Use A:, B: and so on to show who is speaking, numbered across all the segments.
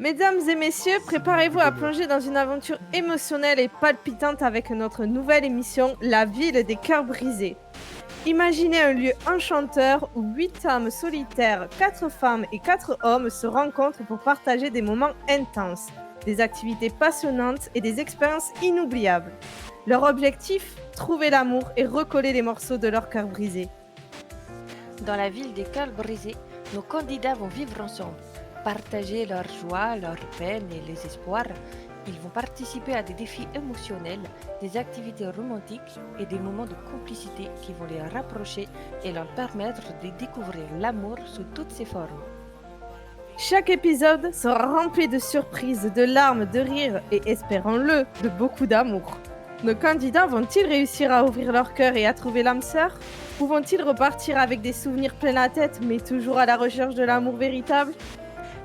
A: Mesdames et messieurs, préparez-vous à plonger dans une aventure émotionnelle et palpitante avec notre nouvelle émission La ville des cœurs brisés. Imaginez un lieu enchanteur où 8 âmes solitaires, 4 femmes et 4 hommes se rencontrent pour partager des moments intenses, des activités passionnantes et des expériences inoubliables. Leur objectif, trouver l'amour et recoller les morceaux de leur cœur brisé.
B: Dans la ville des cœurs brisés, nos candidats vont vivre ensemble, partager leurs joies, leurs peines et les espoirs. Ils vont participer à des défis émotionnels, des activités romantiques et des moments de complicité qui vont les rapprocher et leur permettre de découvrir l'amour sous toutes ses formes.
A: Chaque épisode sera rempli de surprises, de larmes, de rires et, espérons-le, de beaucoup d'amour. Nos candidats vont-ils réussir à ouvrir leur cœur et à trouver l'âme sœur? Ou vont-ils repartir avec des souvenirs plein la tête, mais toujours à la recherche de l'amour véritable?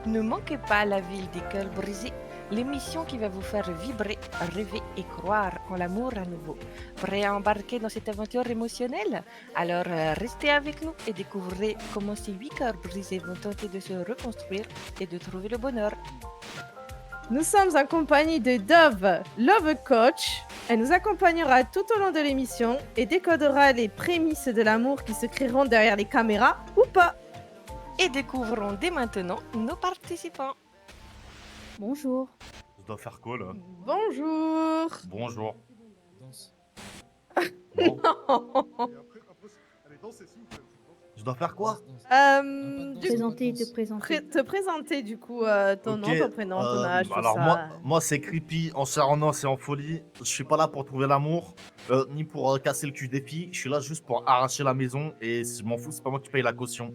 B: Ne manquez pas la ville des cœurs brisés, l'émission qui va vous faire vibrer, rêver et croire en l'amour à nouveau. Prêt à embarquer dans cette aventure émotionnelle? Alors restez avec nous et découvrez comment ces 8 cœurs brisés vont tenter de se reconstruire et de trouver le bonheur.
A: Nous sommes en compagnie de Dove, Love Coach. Elle nous accompagnera tout au long de l'émission et décodera les prémices de l'amour qui se créeront derrière les caméras ou pas.
B: Et découvrons dès maintenant nos participants.
C: Bonjour.
D: Je dois faire quoi là?
A: Bonjour.
D: Bonjour.
E: Danse.
D: Bon,
E: Allez, dansez, s'il vous plaît.
D: je dois faire quoi?
C: Présenter, te présenter.
A: Te présenter du coup ton nom,
D: Ok,
A: ton prénom, ton âge, tout
D: alors
A: ça.
D: moi c'est creepy, en chair en os et en folie. Je suis pas là pour trouver l'amour, ni pour casser le cul des filles. Je suis là juste pour arracher la maison et je m'en fous, c'est pas moi qui paye la caution.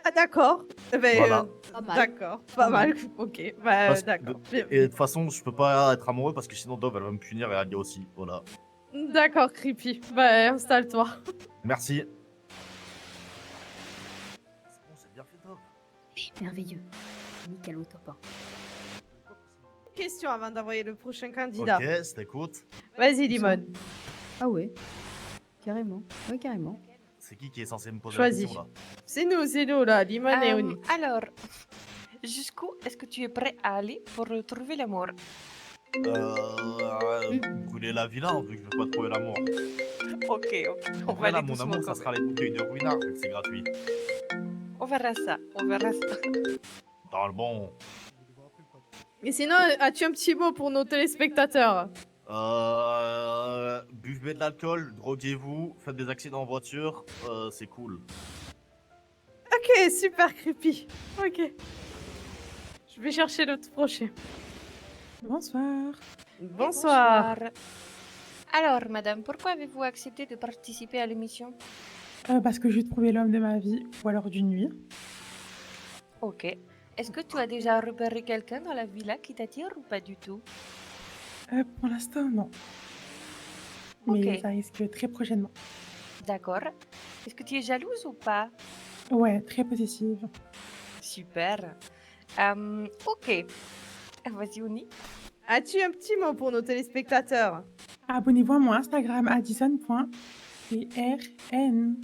A: Ah d'accord. Eh ben,
D: Voilà.
C: Pas mal.
A: d'accord, pas mal. Ok, bah,
D: Parce-
A: d'accord.
D: Et de toute façon, je peux pas être amoureux parce que sinon Dove elle va me punir et Alia aussi. Voilà.
A: D'accord, creepy. Bah, installe-toi.
D: Merci. C'est bon, c'est bien fait Dove.
C: Merveilleux. Nickel au top 1.
A: Question avant d'envoyer le prochain candidat.
D: Ok, je t'écoute.
A: Vas-y, Limon.
C: Ah ouais. Carrément. Ouais, carrément.
D: C'est qui est censé me poser
A: Choisis.
D: la question là?
A: C'est nous là, Limon et Oni.
B: Alors, jusqu'où est-ce que tu es prêt à aller pour retrouver l'amour?
D: Couler la villa vu que je veux pas trouver l'amour.
B: Ok, on va
D: Voilà,
B: aller
D: mon
B: doucement
D: amour, ça
B: quand
D: sera
B: même.
D: les bouteilles de Ruinard vu que c'est gratuit.
B: On verra ça.
D: Dans le bon.
A: Et sinon, as-tu un petit mot pour nos téléspectateurs?
D: Buvez de l'alcool, droguez-vous, faites des accidents en voiture, c'est cool.
A: Ok, super creepy. Ok. Je vais chercher l'autre prochain.
C: Bonsoir.
A: Bonsoir.
B: Alors, madame, pourquoi avez-vous accepté de participer à l'émission?
F: Parce que j'ai trouvé l'homme de ma vie, ou alors d'une nuit.
B: Ok. Est-ce que tu as déjà repéré quelqu'un dans la villa qui t'attire ou pas du tout?
F: Pour l'instant, non. Mais
B: Ok.
F: ça risque très prochainement.
B: D'accord. Est-ce que tu es jalouse ou pas?
F: Ouais, très possessive.
B: Super. Ok. Vas-y, Oni.
A: As-tu un petit mot pour nos téléspectateurs?
F: Abonnez-vous à mon Instagram addison.prn.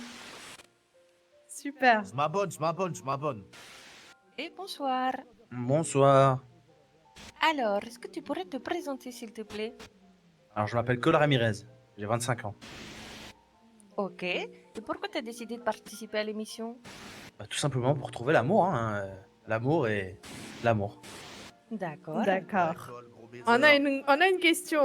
A: Super.
D: Je m'abonne.
B: Et bonsoir.
G: Bonsoir.
B: Alors, est-ce que tu pourrais te présenter, s'il te plaît?
G: Alors, je m'appelle Cole Ramirez. J'ai 25 ans.
B: Ok. Et pourquoi tu as décidé de participer à l'émission?
G: Tout simplement pour trouver l'amour. Hein. L'amour et l'amour.
B: D'accord.
A: D'accord.
D: Alcool, gros baiser.
A: On a une question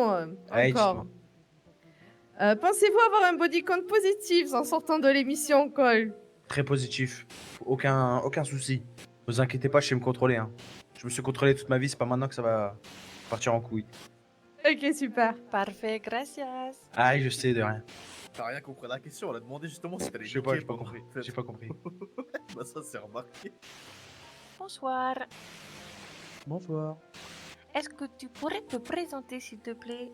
G: Allez,
A: encore.
G: dites-moi.
A: Pensez-vous avoir un body count positif en sortant de l'émission, Cole?
G: Très positif. Aucun souci. Ne vous inquiétez pas, je sais me contrôler. Hein. Je me suis contrôlé toute ma vie, c'est pas maintenant que ça va partir en couille.
A: Ok, super.
B: Parfait, gracias.
G: Ah, je sais de rien.
D: T'as rien compris à la question, on a demandé justement si t'allais
G: Je sais pas,
D: niquer
G: j'ai pas
D: pendant-
G: compris. J'ai pas compris.
D: Bah ça c'est remarqué.
B: Bonsoir.
E: Bonsoir.
B: Est-ce que tu pourrais te présenter, s'il te plaît?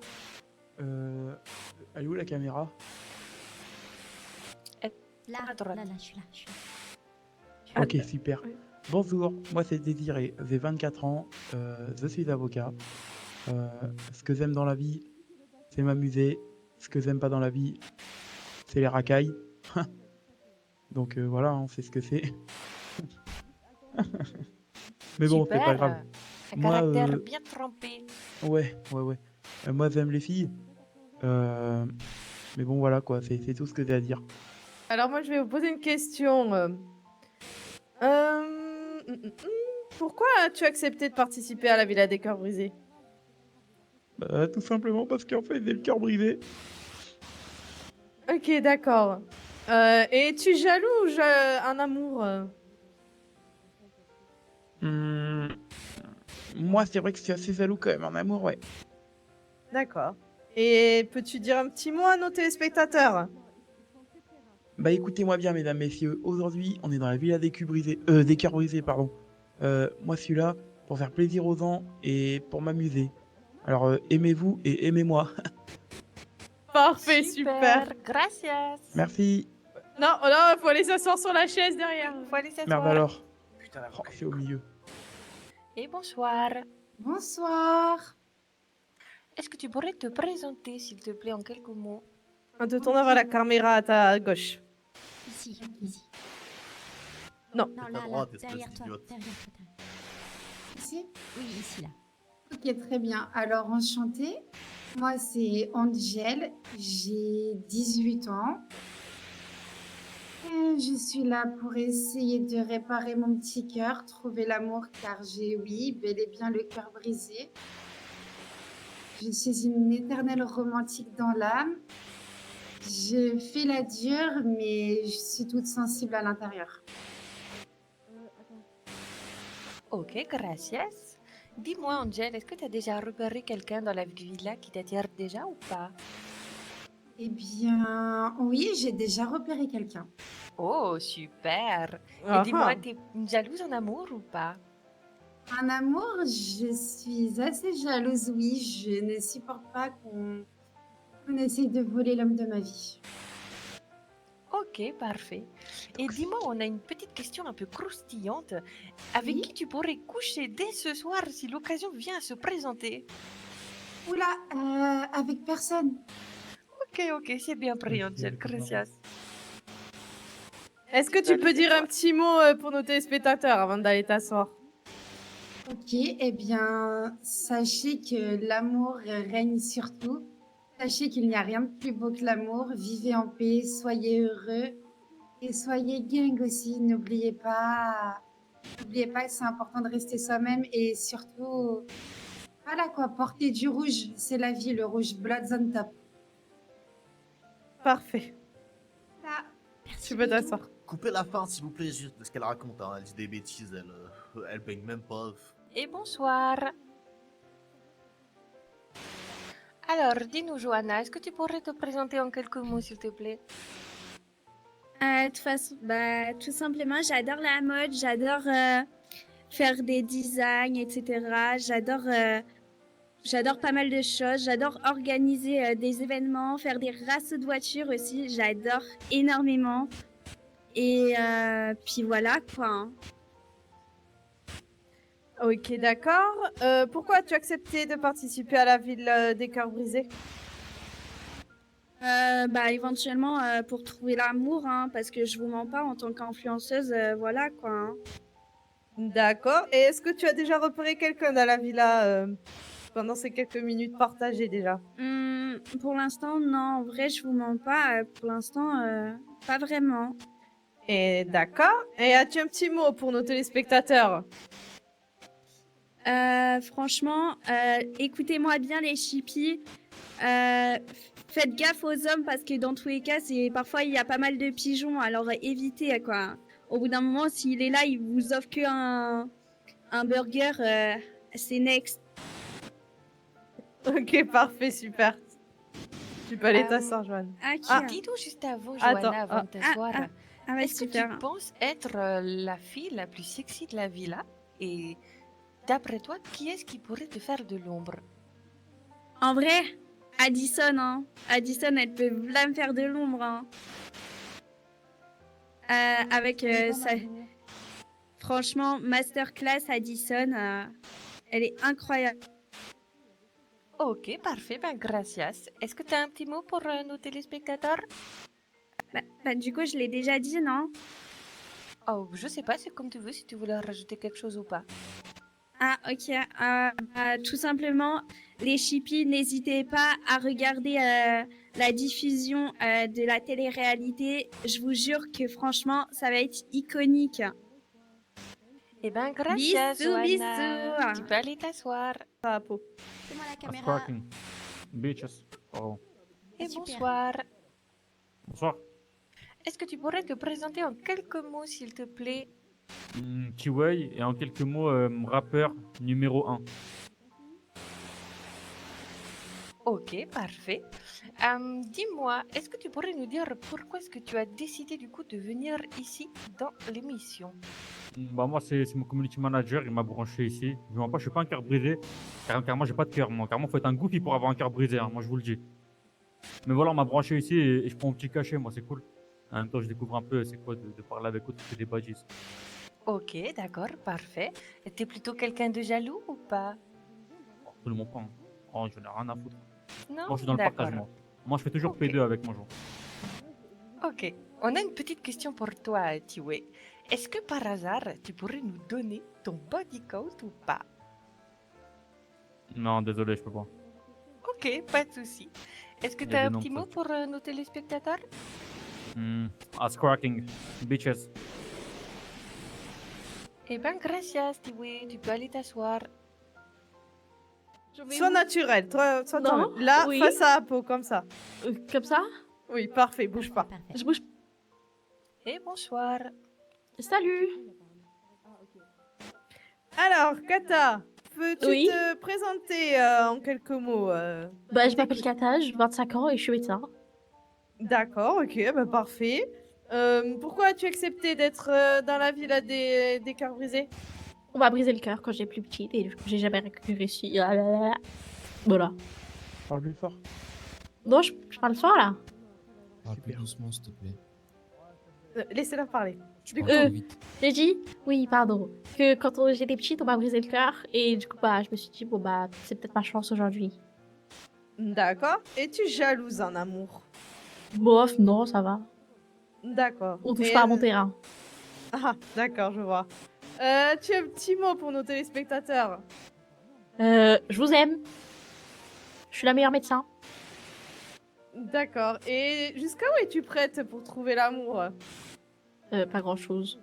E: Elle est où la caméra?
C: Là,
B: À droite.
C: là, je suis là.
E: Ok, super. Bonjour, moi c'est Désiré, j'ai 24 ans, je suis avocat. Ce que j'aime dans la vie, c'est m'amuser. Ce que j'aime pas dans la vie, c'est les racailles. Donc voilà, on sait ce que c'est. Mais bon, c'est pas
B: Super.
E: grave.
B: Un
E: Moi,
B: caractère bien trempé.
E: ouais, ouais, ouais. Moi, j'aime les filles. Euh, Mais bon, voilà quoi, c'est tout ce que j'ai à dire.
A: Alors moi, je vais vous poser une question. Pourquoi as-tu accepté de participer à la Villa des Cœurs Brisés?
E: Bah, tout simplement parce qu'en fait, j'ai le cœur brisé.
A: Ok, d'accord. Et es-tu jaloux ou en amour?
E: Hum, Moi, c'est vrai que je suis assez jaloux quand même en amour, ouais.
A: D'accord. Et peux-tu dire un petit mot à nos téléspectateurs?
E: Bah écoutez-moi bien, mesdames, messieurs. Aujourd'hui, on est dans la villa des cœurs brisés, pardon. Moi, je suis là pour faire plaisir aux gens et pour m'amuser. Alors, aimez-vous et aimez-moi.
A: Parfait, super.
B: Gracias.
E: Merci.
A: Non, oh non, faut aller s'asseoir sur la chaise derrière.
B: Faut aller
E: Merde
B: s'asseoir.
E: alors.
G: Putain, la
E: Oh, c'est au milieu.
B: Et bonsoir.
H: Bonsoir.
B: Est-ce que tu pourrais te présenter, s'il te plaît, en quelques mots?
A: On te tourne vers la caméra à ta gauche.
H: Ici, ici.
A: Non.
H: Non,
D: À
H: là,
D: droite,
H: là,
D: espèce
H: derrière toi,
D: d'idiote.
H: derrière toi. Ici? Oui, ici, là. Ok, très bien. Alors, enchantée. Moi, c'est Angel. J'ai 18 ans. Et je suis là pour essayer de réparer mon petit cœur, trouver l'amour, car j'ai, oui, bel et bien le cœur brisé. Je suis une éternelle romantique dans l'âme. Je fais la dure, mais je suis toute sensible à l'intérieur.
B: Ok, gracias. Dis-moi, Angel, est-ce que tu as déjà repéré quelqu'un dans la villa qui t'attire déjà ou pas?
H: Eh bien, oui, j'ai déjà repéré quelqu'un.
B: Oh, super. Et
A: Ah
B: dis-moi,
A: ah.
B: t'es jalouse en amour ou pas?
H: En amour, je suis assez jalouse, oui. Je ne supporte pas qu'on essaye de voler l'homme de ma vie.
B: Ok, parfait. Et dis-moi, on a une petite question un peu croustillante. Avec
H: Oui.
B: qui tu pourrais coucher dès ce soir si l'occasion vient à se présenter?
H: Oula, avec personne.
B: Ok, c'est bien pris, Angel. Gracias.
A: Est-ce que tu peux dire un petit mot pour nos téléspectateurs avant d'aller t'asseoir?
H: Ok, eh bien, sachez que l'amour règne surtout. Sachez qu'il n'y a rien de plus beau que l'amour. Vivez en paix, soyez heureux et soyez gang aussi. N'oubliez pas que c'est important de rester soi-même et surtout, voilà quoi, porter du rouge, c'est la vie, le rouge, Bloods on top.
A: Parfait.
H: Là, merci
A: Tu peux
H: Bidou.
A: t'asseoir.
D: Coupez la fin, s'il vous plaît, juste de ce qu'elle raconte. Hein. Elle dit des bêtises, elle baigne même pas.
B: Et bonsoir. Alors, dis-nous, Johanna, est-ce que tu pourrais te présenter en quelques mots, s'il te plaît?
I: De toute façon, tout simplement, j'adore la mode, j'adore faire des designs, etc. J'adore pas mal de choses. J'adore organiser des événements, faire des races de voitures aussi. J'adore énormément. Et puis voilà quoi. Hein.
A: Ok, d'accord. Pourquoi as-tu accepté de participer à la ville des Cœurs Brisés?
I: Éventuellement pour trouver l'amour, hein, parce que je vous mens pas en tant qu'influenceuse, voilà quoi. Hein.
A: D'accord. Et est-ce que tu as déjà repéré quelqu'un dans la villa pendant ces quelques minutes partagées déjà?
I: Pour l'instant, non. En vrai, je vous mens pas. Pour l'instant, pas vraiment.
A: Et d'accord. Et as-tu un petit mot pour nos téléspectateurs?
I: Franchement, écoutez-moi bien les chippies. Faites gaffe aux hommes parce que dans tous les cas, parfois il y a pas mal de pigeons, alors évitez quoi. Au bout d'un moment, s'il est là, il vous offre que un burger, c'est next.
A: Ok, parfait, super. Tu peux aller t'asseoir, Joanne.
I: Ok.
B: Ah, dis-nous juste avant,
A: Attends,
B: Johanna, avant de t'asseoir.
I: Ouais,
B: Est-ce que
I: super.
B: tu penses être la fille la plus sexy de la villa? Et d'après toi, qui est-ce qui pourrait te faire de l'ombre?
I: En vrai, Addison, hein. Addison, elle peut là me faire de l'ombre, hein. Avec sa... Franchement, masterclass Addison, elle est incroyable.
B: Ok, parfait, gracias. Est-ce que tu as un petit mot pour nos téléspectateurs?
I: Du coup, je l'ai déjà dit, non?
B: Oh, je sais pas, c'est comme tu veux, si tu voulais rajouter quelque chose ou pas.
I: Ok. Tout simplement, les chippies, n'hésitez pas à regarder la diffusion de la télé-réalité. Je vous jure que franchement, ça va être iconique.
B: Eh ben, gracias,
I: Bisous,
B: Johanna.
I: bisous.
B: Tu peux aller t'asseoir.
A: Ça va, Pau.
C: C'est moi la
E: That's
C: caméra.
E: cracking. Bitches. Oh.
B: Et
C: Super.
B: bonsoir.
E: Bonsoir.
B: Est-ce que tu pourrais te présenter en quelques mots, s'il te plaît?
E: Kiwei, et en quelques mots, rappeur numéro 1.
B: Ok, parfait. Dis-moi, est-ce que tu pourrais nous dire pourquoi est-ce que tu as décidé du coup de venir ici dans l'émission?
E: Bah moi c'est mon community manager, il m'a branché ici. Je mens pas, je suis pas un cœur brisé. Carrément, j'ai pas de cœur. Moi, carrément, faut être un goofy pour avoir un cœur brisé. Hein, moi, je vous le dis. Mais voilà, on m'a branché ici et je prends un petit cachet. Moi, c'est cool. En même temps, je découvre un peu c'est quoi de parler avec autres que des badges.
B: Ok, d'accord, parfait. Et t'es plutôt quelqu'un de jaloux ou pas?
E: Absolument pas. Hein. Oh, j'en ai rien à foutre.
B: Non?
E: Moi, je suis dans le partage.
B: D'accord.
E: Moi, je fais toujours
B: Ok.
E: P2 avec mon joueur.
B: Ok, on a une petite question pour toi, Tiwei. Est-ce que par hasard, tu pourrais nous donner ton body count ou pas?
E: Non, désolé, je peux pas.
B: Ok, pas de souci. Est-ce que
E: Il y
B: tu
E: a
B: as
E: des
B: un
E: noms
B: petit
E: pour
B: mot
E: ça.
B: pour nos téléspectateurs?
E: Ass cracking. Bitches.
B: Eh ben, gracias, Tiwei. Tu peux aller t'asseoir.
A: Sois naturel, sois
J: Non,
A: toi-même. Là,
J: oui.
A: face à Pau, comme ça.
J: Comme ça?
A: Oui, parfait, bouge pas.
C: Parfait.
J: Je bouge.
B: Et bonsoir.
J: Salut.
A: Alors, Kata, peux-tu
J: Oui.
A: te présenter en quelques mots
J: Bah, je m'appelle Kata, j'ai 25 ans et je suis médecin.
A: D'accord, ok, bah parfait. Pourquoi as-tu accepté d'être dans la villa des cœurs brisés?
J: On m'a brisé le cœur quand j'étais plus petite et du coup, j'ai jamais réussi. Ah là là là. Voilà.
E: Parle plus fort.
J: Non, je parle fort là.
K: Parle plus
E: Super.
K: doucement, s'il te plaît.
A: Laissez-la parler.
K: Tu
A: Du
K: parles
J: coup-
K: trop vite.
J: J'ai dit, oui, pardon, que quand j'étais petite, on m'a brisé le cœur et du coup, bah, je me suis dit, bon, bah, c'est peut-être ma chance aujourd'hui.
A: D'accord. Es-tu jalouse en amour?
J: Bof, non, ça va.
A: D'accord.
J: On touche
A: Et,
J: pas à mon terrain.
A: Ah, d'accord, je vois. Tu as un petit mot pour nos téléspectateurs?
J: Je vous aime. Je suis la meilleure médecin.
A: D'accord. Et jusqu'à où es-tu prête pour trouver l'amour?
J: Pas grand chose.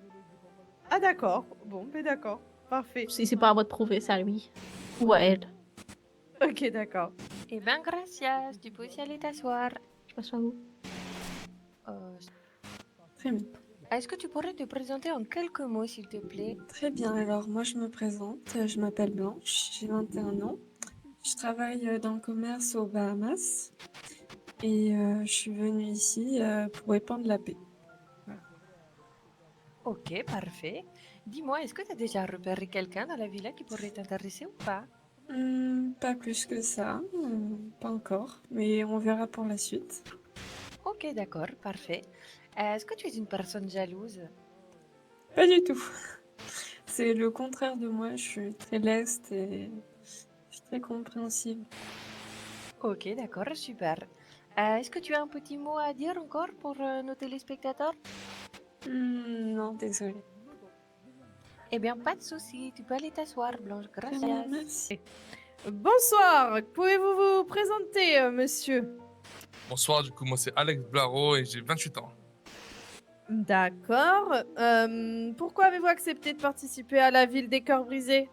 A: Ah, d'accord. Bon, mais d'accord. Parfait.
J: Si c'est pas à moi de prouver, c'est à lui. Ou à elle.
A: Ok, d'accord.
B: Eh ben, gracias. Tu peux aussi aller t'asseoir.
J: Je passe à vous.
L: Très bien.
B: Est-ce que tu pourrais te présenter en quelques mots, s'il te plaît?
L: Très bien. Alors, moi, je me présente. Je m'appelle Blanche. J'ai 21 ans. Je travaille dans le commerce aux Bahamas. Et je suis venue ici pour répandre la paix.
B: Ok, parfait. Dis-moi, est-ce que tu as déjà repéré quelqu'un dans la villa qui pourrait t'intéresser ou pas?
L: Pas plus que ça. Pas encore. Mais on verra pour la suite.
B: Ok, d'accord, parfait. Est-ce que tu es une personne jalouse?
L: Pas du tout. C'est le contraire de moi. Je suis très leste et je suis très compréhensive.
B: Ok, d'accord, super. Est-ce que tu as un petit mot à dire encore pour nos téléspectateurs?
L: Non, désolée.
B: Eh bien, pas de souci. Tu peux aller t'asseoir, Blanche.
L: Très bien,
B: Gracias.
L: merci.
A: Bonsoir. Pouvez-vous vous présenter, monsieur?
M: Bonsoir, du coup, moi c'est Alex Blaro et j'ai 28 ans.
A: D'accord. Pourquoi avez-vous accepté de participer à la ville des cœurs brisés?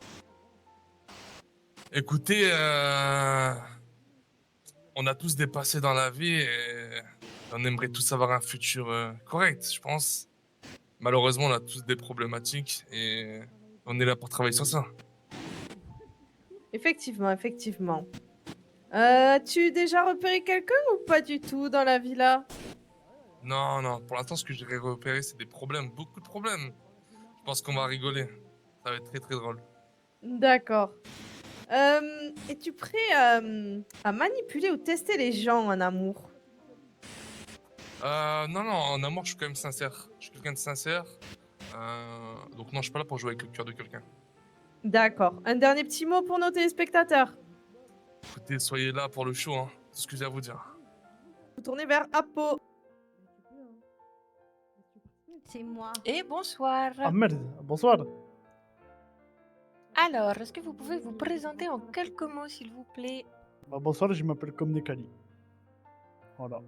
M: Écoutez, on a tous des passés dans la vie et on aimerait tous avoir un futur correct, je pense. Malheureusement, on a tous des problématiques et on est là pour travailler sur ça.
A: Effectivement, effectivement. As-tu déjà repéré quelqu'un ou pas du tout dans la villa?
M: Non, non, pour l'instant, ce que j'ai repéré, c'est des problèmes, beaucoup de problèmes. Je pense qu'on va rigoler. Ça va être très très drôle.
A: D'accord. Es-tu prêt à manipuler ou tester les gens en amour?
M: Non, non, en amour, je suis quand même sincère. Je suis quelqu'un de sincère. Donc non, je suis pas là pour jouer avec le cœur de quelqu'un.
A: D'accord. Un dernier petit mot pour nos téléspectateurs.
M: Écoutez, soyez là pour le show, hein. C'est ce que j'ai à vous dire.
A: Vous tournez vers Apo.
C: C'est moi.
B: Et bonsoir.
N: Ah merde, bonsoir.
B: Alors, est-ce que vous pouvez vous présenter en quelques mots, s'il vous plaît?
K: Bah, bonsoir, je m'appelle Komnekali. Voilà.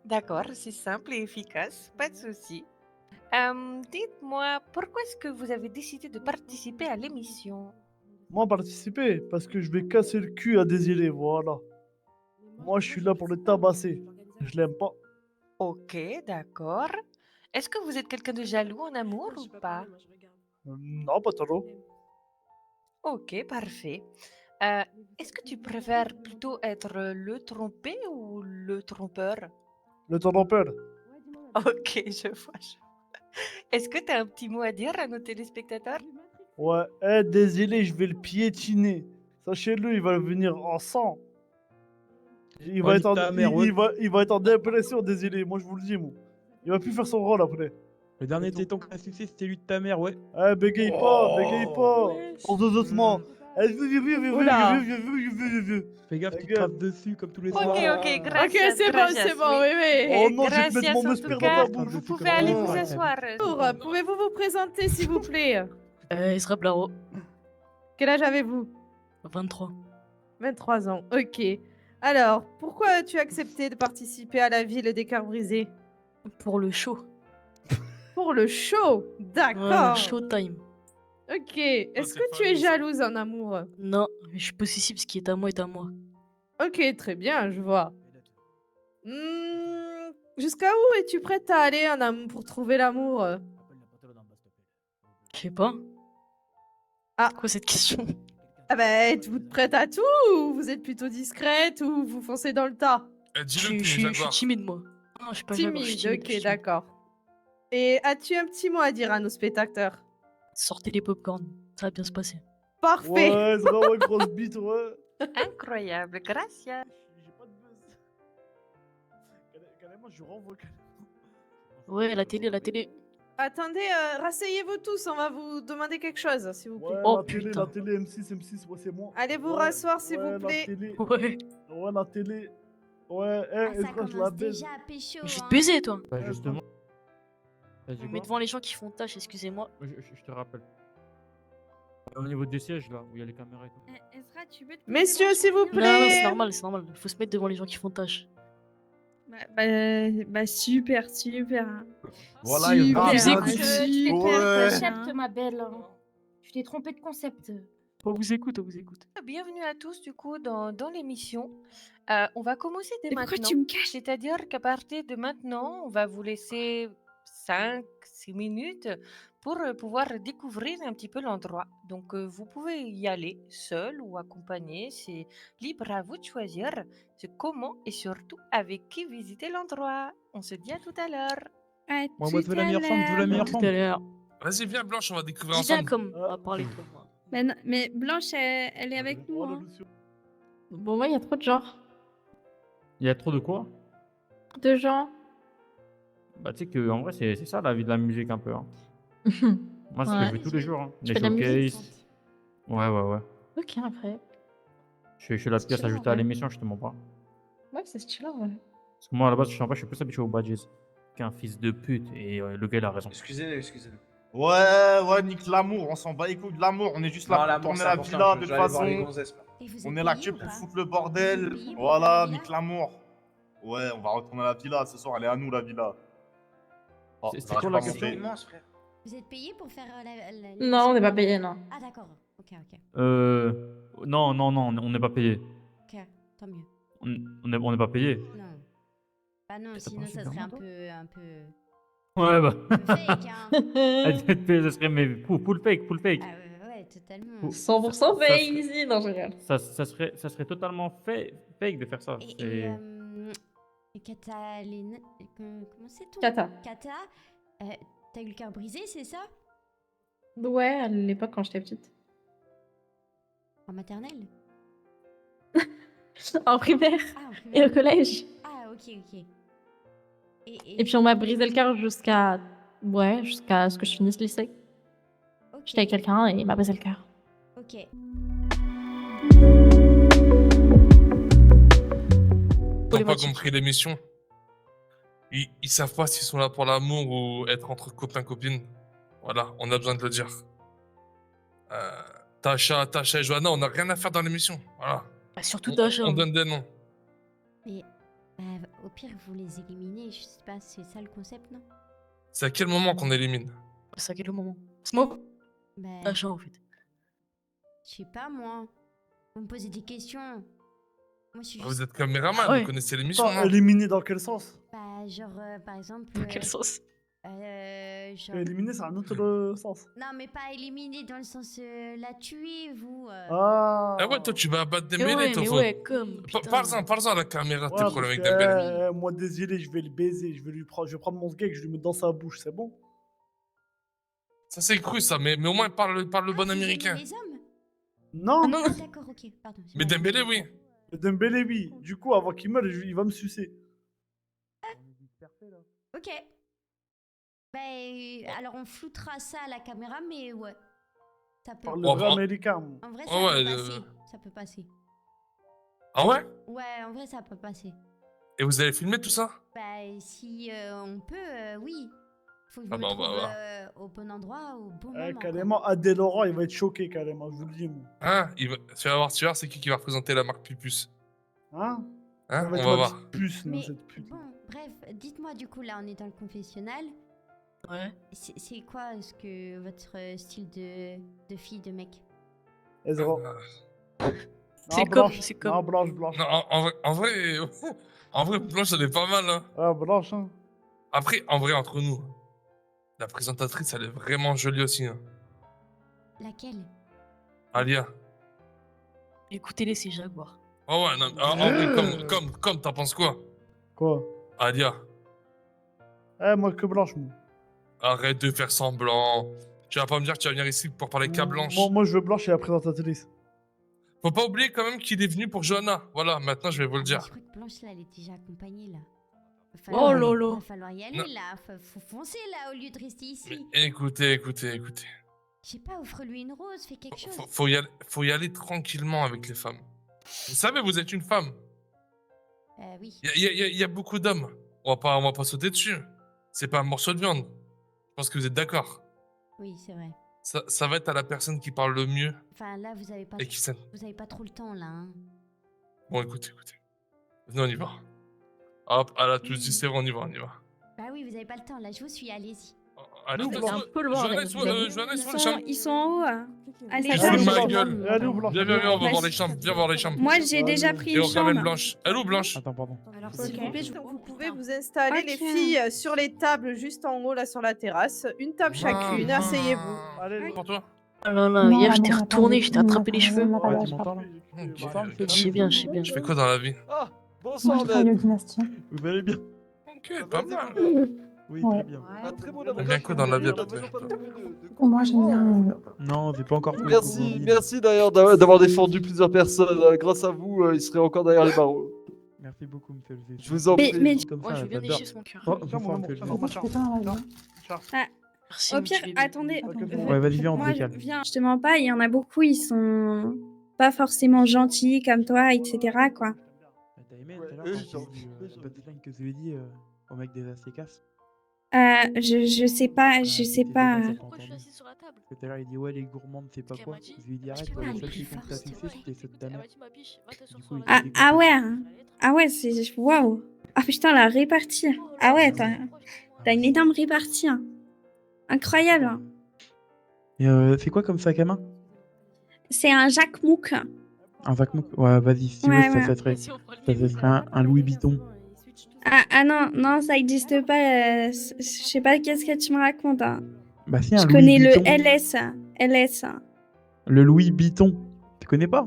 B: D'accord, c'est simple et efficace, pas de souci. Dites-moi, pourquoi est-ce que vous avez décidé de participer à l'émission?
K: Moi, participer, parce que je vais casser le cul à Désiré, voilà. Moi, je suis là pour le tabasser. Je l'aime pas.
B: Ok, d'accord. Est-ce que vous êtes quelqu'un de jaloux en amour ou pas?
K: Non, pas trop.
B: Ok, parfait. Est-ce que tu préfères plutôt être le trompé ou le trompeur?
K: Le trompeur.
B: Ok, je vois. Est-ce que tu as un petit mot à dire à nos téléspectateurs?
K: Ouais, Désiré, je vais le piétiner. Sachez-le, il va venir en sang. Il va,
E: Oh,
K: être en,
E: nique ta mère, ouais.
K: il va être en dépression, Désiré. Moi, je vous le dis, moi. Il va plus faire son rôle après.
E: Le dernier téton que t'as sucé, c'était lui de ta mère, ouais.
K: Bégaye pas, bégaye pas. On se doucement.
A: Oula.
E: Fais gaffe, tu te crapes dessus comme tous les
B: Ok,
E: soirs.
B: ok,
A: Ok,
B: gracias,
A: c'est bon,
B: gracias,
A: c'est bon,
B: oui.
A: oui,
K: Oh
A: oui.
K: non, je vais te mettre
B: Gracias,
K: mon
B: en
K: esprit
B: tout
K: dans
B: cas,
K: ta bouche.
B: vous pouvez aller vous asseoir.
A: Bonjour, pouvez-vous vous présenter, s'il vous plaît?
N: Ezra Blaro,
A: Quel âge avez-vous?
N: 23.
A: 23 ans, ok. Alors, pourquoi as-tu accepté de participer à la ville des cœurs brisés?
N: Pour le show.
A: Pour le show, d'accord.
N: Voilà, showtime.
A: Ok, est-ce
M: c'est
A: que tu es
M: famille, ça.
A: jalouse en amour?
N: Non, je suis possessible, ce qui est à moi est à moi.
A: Ok, très bien, je vois. Jusqu'à où es-tu prête à aller en amour pour trouver l'amour?
N: Je sais pas.
A: Ah.
N: Quoi cette question?
A: Ah bah, êtes-vous prête à tout ou vous êtes plutôt discrète ou vous foncez dans le tas?
M: Dis-le,
N: Je suis timide, moi. Non, je suis pas jaloux, je suis
A: Timide,
N: timide. je suis
A: ok,
N: timide.
A: d'accord. Et as-tu un petit mot à dire à nos spectateurs?
N: Sortez les popcorn, ça va bien se passer.
A: Parfait.
K: Ouais, c'est vraiment une grosse bite, ouais.
B: Incroyable, gracias.
K: J'ai pas de buzz. Carrément, je renvoie.
N: Ouais, la télé, la télé.
A: Attendez, rasseyez-vous tous, on va vous demander quelque chose, s'il vous plaît.
K: Ouais,
N: Oh,
K: la télé,
N: putain.
K: la télé, M6, ouais, c'est moi.
A: Allez vous
K: Ouais,
A: rasseoir, s'il
K: ouais,
A: vous plaît.
K: La télé.
N: Ouais.
K: Ouais, la télé. Ouais,
H: Ah, ça
K: Ezra, je la
H: commence
K: baise.
H: déjà à pécho.
N: Mais je vais te
H: hein.
N: baiser, toi.
O: Bah justement.
N: Mais devant les gens qui font tâche, excusez-moi.
O: Je te rappelle. Au niveau des sièges là, où il y a les caméras et tout.
I: Ezra, tu veux te
A: Messieurs,
I: poser
A: s'il vous
I: dans le
N: Non, non,
A: plaît.
N: c'est normal, c'est normal. Faut se mettre devant les gens qui font tâche.
I: Bah, super, super.
G: Voilà, il
I: Super,
G: va
N: vous écoute.
G: Ouais.
J: Concept, ma belle. Tu t'es trompée de concept.
N: On vous écoute, on vous écoute.
B: Bienvenue à tous du coup dans l'émission. On va commencer dès
I: Et pourquoi
B: maintenant.
I: tu me caches?
B: C'est-à-dire qu'à partir de maintenant, on va vous laisser 5-6 minutes pour pouvoir découvrir un petit peu l'endroit. Donc vous pouvez y aller seul ou accompagné, c'est libre à vous de choisir. C'est comment et surtout avec qui visiter l'endroit. On se dit à tout à l'heure.
I: À
E: Moi,
I: tout
E: je veux la
I: à
E: meilleure femme, je veux la
I: l'heure.
E: meilleure
N: Tout à
E: femme.
N: l'heure.
M: Vas-y, viens, Blanche, on va découvrir
N: Dis bien
M: ensemble.
N: comme on va parler de toi. moi.
I: Mais, non, mais Blanche, elle est avec nous. Hein.
J: Bon, moi, il y a trop de genres.
O: Il y a trop de quoi?
J: De gens.
O: Bah tu sais que en vrai c'est ça la vie de la musique un peu. Hein. Moi c'est ce que
J: Ouais.
O: je fais tous les jours. Hein.
J: Tu
O: Les
J: fais de la musique?
O: showcases. Ouais.
J: Ok, après.
O: Je suis la pièce
J: Stylé,
O: ajoutée à
J: ouais.
O: l'émission, je te mens pas.
J: Ouais, c'est stylé, ouais.
O: Parce que moi à la base je chante pas, je suis plus habitué aux badges. Qu'un fils de pute et le gars il a raison.
G: Excusez-le, excusez-le.
D: Ouais, nique l'amour, on s'en bat les couilles de l'amour, on est juste là
G: Non,
D: pour
G: l'amour,
D: tourner
G: c'est
D: la
G: important,
D: villa
G: je
D: de
G: vais
D: toute
G: aller voir les
D: façon.
G: gonzesses, moi.
H: Et vous
D: On
H: êtes
D: est là
H: payé
D: que
H: ou
D: pour
H: pas?
D: foutre le bordel.
H: Vous êtes payé pour
D: Voilà,
H: faire la
D: nique
H: villa?
D: l'amour. Ouais, on va retourner à la villa ce soir, elle est à nous la villa. Oh,
O: C'est
D: j'arrive
O: quoi
D: pas
O: la
D: à
O: question?
D: monter.
G: Immense, frère.
H: Vous êtes payé pour faire
J: Non, on n'est pas payé, non.
H: Ah d'accord, ok.
O: Non, on n'est pas payé.
H: Ok, tant mieux.
O: On n'est pas payé.
H: Non. Bah non,
O: T'as pas
H: sinon
O: un
H: ça
O: super
H: serait un
O: manteau
H: peu... un peu...
O: Ouais bah.
H: un peu fake, hein.
O: Ça serait mais full fake.
H: Ah ouais, totalement.
J: 100% fake ici. Non, je regarde.
O: Ça serait totalement fake de faire ça.
H: Et Catalina... Comment c'est ton...
J: Kata.
H: Kata, t'as eu le cœur brisé, c'est ça?
J: Ouais, à l'époque, quand j'étais petite.
H: En maternelle?
J: En primaire.
H: Ah, en
J: Et
H: primaire.
J: au collège.
H: Ah, ok.
J: Et puis on m'a brisé le cœur jusqu'à... Ouais, jusqu'à ce que je finisse le lycée. J'étais avec quelqu'un et il m'a brisé le cœur.
H: Ok.
M: Ils n'ont pas compris l'émission. Ils savent pas s'ils sont là pour l'amour ou être entre copains-copines. Voilà, on a besoin de le dire. Tasha et Johanna, on n'a rien à faire dans l'émission. Voilà.
N: Bah, surtout
M: On
N: Tasha.
M: donne des noms.
P: Mais au pire, vous les éliminez, je sais pas, c'est ça le concept, non?
M: C'est à quel moment qu'on élimine?
N: C'est à quel moment? Smoke?
P: Bah,
N: Tasha, en fait.
P: je sais pas, moi. Vous me posez des questions. Moi, je suis
M: Vous
P: juste...
M: êtes caméraman,
N: Ouais.
M: vous connaissez l'émission,
K: Attends,
M: non?
K: éliminer dans quel sens?
P: Bah, genre, par exemple...
N: Dans quel sens?
P: genre...
K: Éliminer, c'est un autre sens.
P: Non, mais pas éliminer dans le sens la tuer, vous.
K: Ah.
M: Ah ouais, toi, tu vas abattre
N: Mais
M: Dembélé,
N: ouais,
M: toi.
N: mais ouais, comme. putain.
M: Parle-en à la caméra, tes
K: Ouais,
M: problèmes avec
K: parce
M: Dembélé.
K: que, moi, Désiré, je vais le baiser. Je vais prendre mon sgeg, je vais le mettre dans sa bouche, c'est bon?
M: Ça, c'est cru, ça, mais au moins, parle le bon américain.
P: Les hommes?
K: Non.
N: Ah non.
P: Ah, d'accord, ok, pardon. j'ai
M: Mais
P: mal
M: Dembélé,
P: entendu.
M: oui.
K: Dembélé, oui. Du coup, avant qu'il meure, il va me sucer.
P: Ok. Bah, alors on floutera ça à la caméra, mais ouais. Ça peut.
K: Par le vrai américain.
P: En vrai,
M: Oh,
P: ça
M: ouais,
P: peut passer. Ça peut passer.
M: Ah ouais?
P: Ouais, en vrai, ça peut passer.
M: Et vous avez filmé tout ça?
P: Bah, si on peut, oui. Faut que je
M: Ah
P: me
M: bah,
P: trouve
M: bah.
P: au bon endroit, au bon moment.
K: Carrément, Adé Laurent, il va être choqué, carrément, je vous le dis, moi.
M: Hein? Tu vas voir, c'est qui va représenter la marque Pupus?
K: Hein?
M: Hein?
K: Ça va
M: On
K: être
M: va
K: ma
M: voir.
K: petite puce, non,
P: Mais
K: cette pute.
P: bon, bref, dites-moi du coup, là, on est dans le confessionnal.
N: Ouais.
P: C'est quoi ce que votre style de fille, de mec?
K: Ezra.
N: C'est
K: Blanche.
N: comme, c'est comme.
K: Non, Blanche, Blanche.
M: Non, en vrai, Blanche, elle est pas mal, hein.
K: Ah, Blanche, hein.
M: Après, en vrai, entre nous, la présentatrice, elle est vraiment jolie aussi, hein.
P: Laquelle?
M: Alia.
N: Écoutez-les, c'est Jaguar.
M: Oh ouais, non, en vrai, comme, t'en penses quoi?
K: Quoi?
M: Alia,
K: Moi, que Blanche, moi.
M: arrête de faire semblant. Tu vas pas me dire que tu vas venir ici pour parler qu'à Blanche.
K: Moi, je veux Blanche et la présentatrice.
M: Faut pas oublier quand même qu'il est venu pour Johanna. Voilà, maintenant je vais vous le
P: Je
M: dire.
P: crois que Blanche, là, elle est déjà accompagnée, là.
N: Oh lolo.
P: Va falloir y aller,
M: Non.
P: là. Faut foncer, là, au lieu de rester ici.
M: Écoutez.
P: Je sais pas, offre-lui une rose, fais quelque chose.
M: Faut y aller tranquillement avec les femmes. Vous savez, vous êtes une femme.
P: Oui.
M: Il y a beaucoup d'hommes. On va pas sauter dessus. C'est pas un morceau de viande. Je pense que vous êtes d'accord.
P: Oui, c'est vrai.
M: Ça va être à la personne qui parle le mieux.
P: Enfin, là, vous avez pas,
M: Et qui s'aime.
P: vous avez pas trop le temps, là. Hein.
M: Bon, écoutez. Venez, on y va. Hop, à la tous dit, c'est bon, on y va.
P: Bah oui, vous avez pas le temps, là. Je vous suis, allez-y.
M: Allez,
N: C'est un peu le bordel.
M: Johanna, sur les chambres.
I: Ils sont en haut. Allez,
M: Ils
I: viens.
M: foutent ma gueule.
K: Allez, où, Blanche?
M: Viens, on va voir les chambres. Viens voir les chambres.
I: Moi, j'ai déjà pris
M: Et
I: une
M: on ramène
I: chambre.
M: Blanche. Elle est où, Blanche?
E: Attends, pardon.
A: Alors,
I: s'il vous plaît,
A: vous pouvez vous installer, les
I: Ok.
A: filles, sur les tables juste en haut, là, sur la terrasse. Une table chacune, asseyez-vous.
K: Allez,
M: Pour toi?
N: Ah là là,
F: Non,
N: hier
F: la
N: je t'ai
F: mère,
N: retourné,
F: attends,
N: je t'ai attrapé les cheveux.
E: Ouais, tu m'entends là?
N: Je sais bien.
M: Je fais quoi dans la vie?
K: Ah,
F: Moi,
K: bonsoir,
F: je travaille
K: Ben.
F: au dynastie.
E: Vous allez bien?
M: Ok, pas mal.
E: Oui,
F: Ouais.
E: très bien.
K: Un très bon
M: T'aimes bien quoi dans la vie, à peu près?
F: Moi, j'aime bien.
E: Non, c'est pas encore.
K: Merci d'ailleurs d'avoir défendu plusieurs personnes. Grâce à vous, il serait encore derrière les barreaux.
E: Merci beaucoup, monsieur le juge.
K: Je vous en prie.
E: Comme
N: Moi,
E: ça,
N: je veux bien des
E: j'adore.
N: chiffres, mon cœur.
E: Oh, bonsoir, monsieur le juge.
F: Pourquoi tu fais pas dans la vie?
I: Ah,
N: Merci,
I: au
N: mon
I: pire,
N: petit bébé.
I: attendez.
E: Ouais, vas-y, viens, on
I: Moi,
E: se décale.
I: viens, je te mens pas, il y en a beaucoup, ils sont pas forcément gentils comme toi, etc. quoi.
E: T'as aimé tout à l'heure quand j'ai dit punchline que je lui ai dit au mec des Aztecas?
I: Je sais pas, je sais pas.
N: Pourquoi je suis assise sur la table?
E: Parce que tout à l'heure, il dit ouais, les gourmandes, c'est pas
N: Qu'elle
E: quoi.
N: m'a dit-
E: Je lui ai dit arrête,
P: peux
E: toi, le
P: parler
E: seul
P: plus
E: qui
P: fort,
E: compte à
P: s'il te
E: succès,
P: plaît
E: c'était ceux de ta
N: Elle
E: mère.
N: m'a dit ma biche, va t'asseoir
E: Du
N: sur
E: coup,
N: la
E: il a
I: Ah,
N: table.
E: découpé.
I: ah ouais, ah ouais, c'est waouh. Ah putain, la répartie. Ah ouais, t'as une énorme répartie. Hein. Incroyable. Hein.
E: Et c'est quoi comme sac à main?
I: C'est un Jacques Mouk.
E: Un Vacmouk? Ouais, vas-y, si tu
I: Ouais,
E: veux,
I: ouais.
E: ça serait un Louis Vuitton.
I: Ah non, non, ça existe pas. Je sais pas qu'est-ce que tu me racontes. Hein.
E: Bah si, un
I: Je
E: Louis
I: connais le
E: Vuitton.
I: LS. LS.
E: Le Louis Vuitton. Tu connais pas?